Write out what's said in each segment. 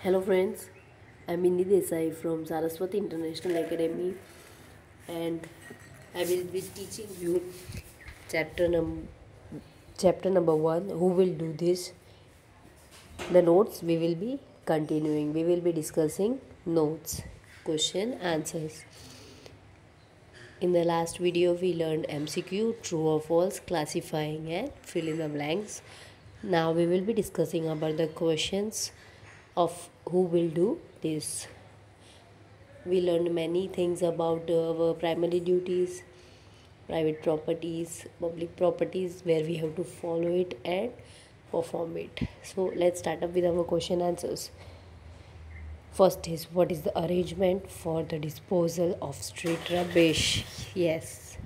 Hello friends, I'm Indi Desai from Saraswati International Academy and I will be teaching you chapter, num- chapter number 1. Who will do this? The notes we will be continuing. We will be discussing notes, question, answers. In the last video we learned MCQ, true or false, classifying and fill in the blanks. Now we will be discussing about the questions of who will do this. We learned many things about our primary duties, private properties, public properties, where we have to follow it and perform it. So let's start up with our question answers. First is, what is the arrangement for the disposal of street rubbish? Yes,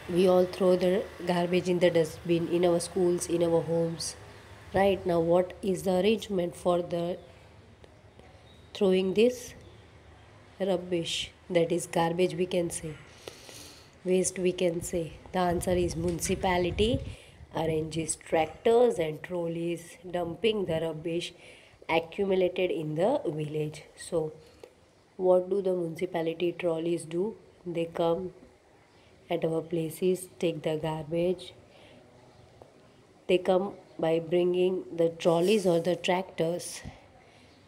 we all throw the garbage in the dustbin in our schools, in our homes. Right now, what is the arrangement for the throwing this rubbish, that is garbage we can say, waste we can say? The answer is municipality arranges tractors and trolleys dumping the rubbish accumulated in the village. So what do the municipality trolleys do? They come at our places, take the garbage. They come by bringing the trolleys or the tractors,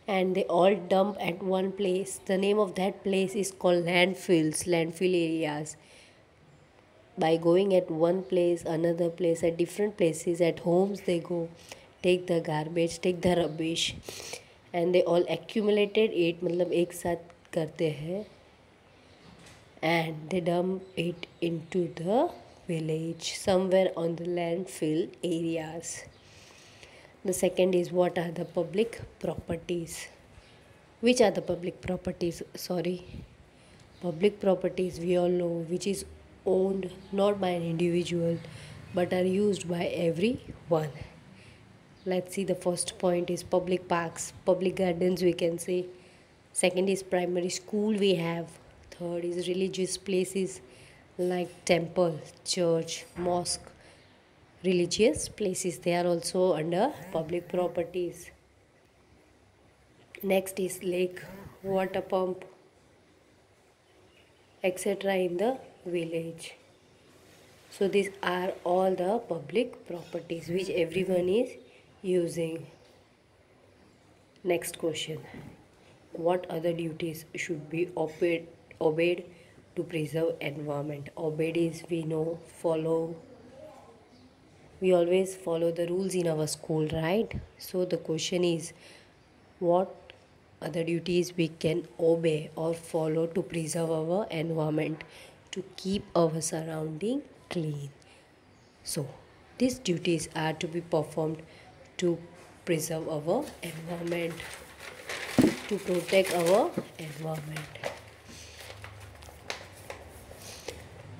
and they all dump at one place. The name of that place is called landfills, landfill areas. By going at one place, another place, at different places, at homes they go, take the garbage, take the rubbish, and they all accumulated it, मतलब एक साथ करते हैं, and they dump it into the village somewhere on the landfill areas. The second is, what are the public properties? Which are the public properties? Sorry, public properties we all know, which is owned not by an individual but are used by everyone. Let's see, the first point is public parks, public gardens we can say. Second is primary school we have. Third is religious places like temple, church, mosque. Religious places, they are also under public properties. Next is lake, water pump, etc. in the village. So these are all the public properties which everyone is using. Next question. What other duties should be obeyed to preserve environment? Obeyed is, we know, follow. We always follow the rules in our school, right? So the question is, what other duties we can obey or follow to preserve our environment, to keep our surrounding clean? So these duties are to be performed to preserve our environment, to protect our environment.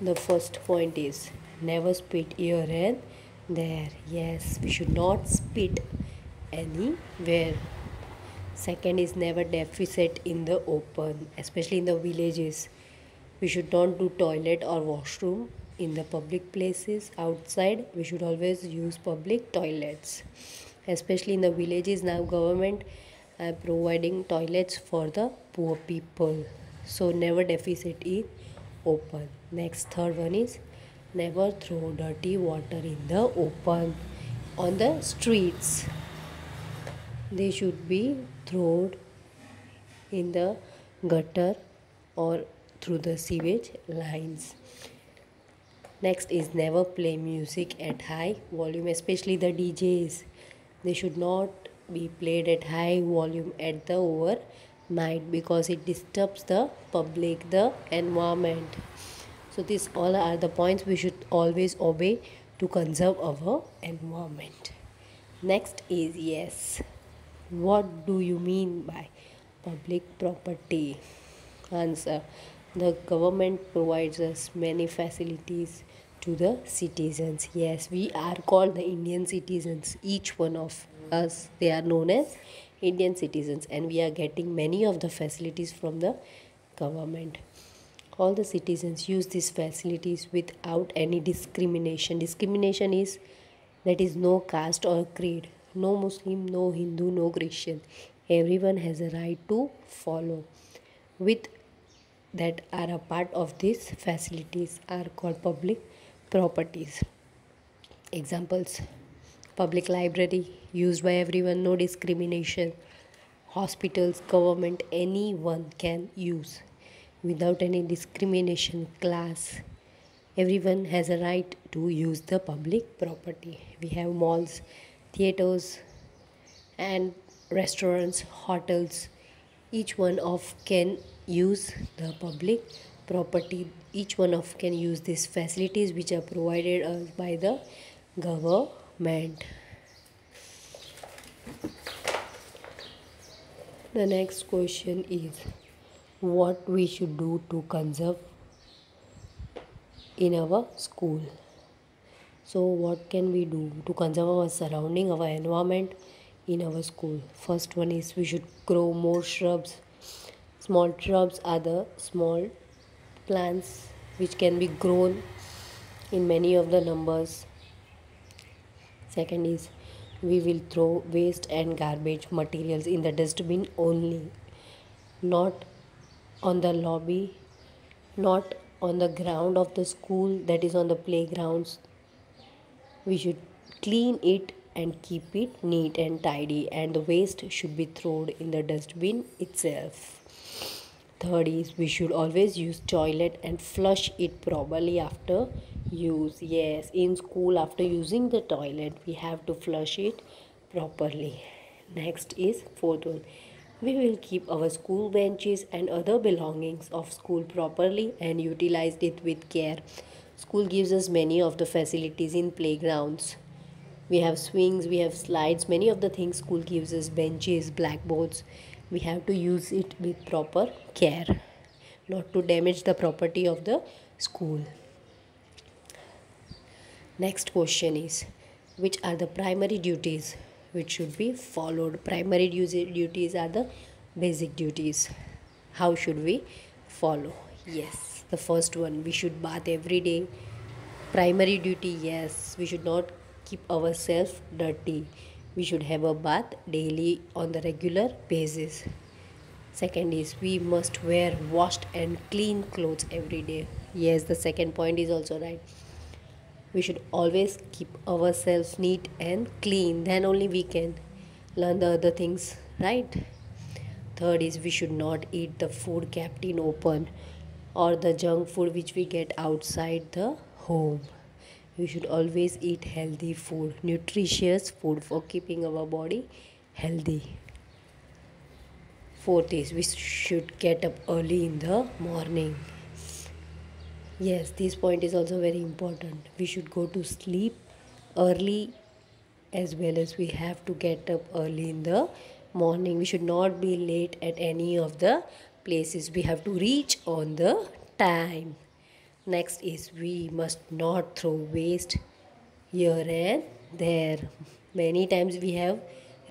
The first point is, never spit here and there. Yes, we should not spit anywhere. Second is, never defecate in the open, especially in the villages. We should not do toilet or washroom in the public places. Outside, we should always use public toilets. Especially in the villages, now government are providing toilets for the poor people. So never defecate in open. Next, third one is, never throw dirty water in the open on the streets. They should be thrown in the gutter or through the sewage lines. Next is, never play music at high volume, especially the DJs. They should not be played at high volume at the overnight because it disturbs the public, the environment. So these all are the points we should always obey to conserve our environment. Next is, yes, what do you mean by public property? Answer. The government provides us many facilities to the citizens. Yes, we are called the Indian citizens. Each one of us, they are known as Indian citizens, and we are getting many of the facilities from the government. All the citizens use these facilities without any discrimination. Discrimination is, that is, no caste or creed. No Muslim, no Hindu, no Christian. Everyone has a right to follow. With that are a part of these facilities are called public properties. Examples: public library used by everyone, no discrimination. Hospitals, government, anyone can use without any discrimination, class. Everyone has a right to use the public property. We have malls, theaters, and restaurants, hotels. Each one of can use the public property. Each one of can use these facilities which are provided us by the government. The next question is what we should do to conserve in our school. So what can we do to conserve our surrounding, our environment in our school? First one is we should grow more shrubs. Small shrubs are the small plants which can be grown in many of the numbers. Second is we will throw waste and garbage materials in the dustbin only, not on the lobby, not on the ground of the school, that is on the playgrounds. We should clean it and keep it neat and tidy, and the waste should be thrown in the dustbin itself. Third is we should always use toilet and flush it properly after use. Yes, in school after using the toilet we have to flush it properly. Next is fourth one. We will keep our school benches and other belongings of school properly and utilize it with care. School gives us many of the facilities in playgrounds. We have swings, we have slides, many of the things school gives us, benches, blackboards. We have to use it with proper care, not to damage the property of the school. Next question is which are the primary duties which should be followed? Primary duties are the basic duties. How should we follow? Yes, the first one, we should bath every day. Primary duty, yes, we should not keep ourselves dirty. We should have a bath daily on the regular basis. Second is we must wear washed and clean clothes every day. Yes, the second point is also right. We should always keep ourselves neat and clean, then only we can learn the other things, right? Third is we should not eat the food kept in open or the junk food which we get outside the home. We should always eat healthy food, nutritious food for keeping our body healthy. Fourth is we should get up early in the morning. Yes, this point is also very important. We should go to sleep early as well as we have to get up early in the morning. We should not be late at any of the places. We have to reach on the time. Next is we must not throw waste here and there. Many times we have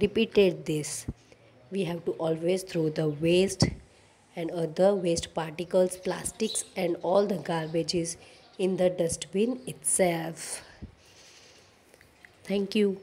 repeated this. We have to always throw the waste and other waste particles, plastics, and all the garbages in the dustbin itself. Thank you.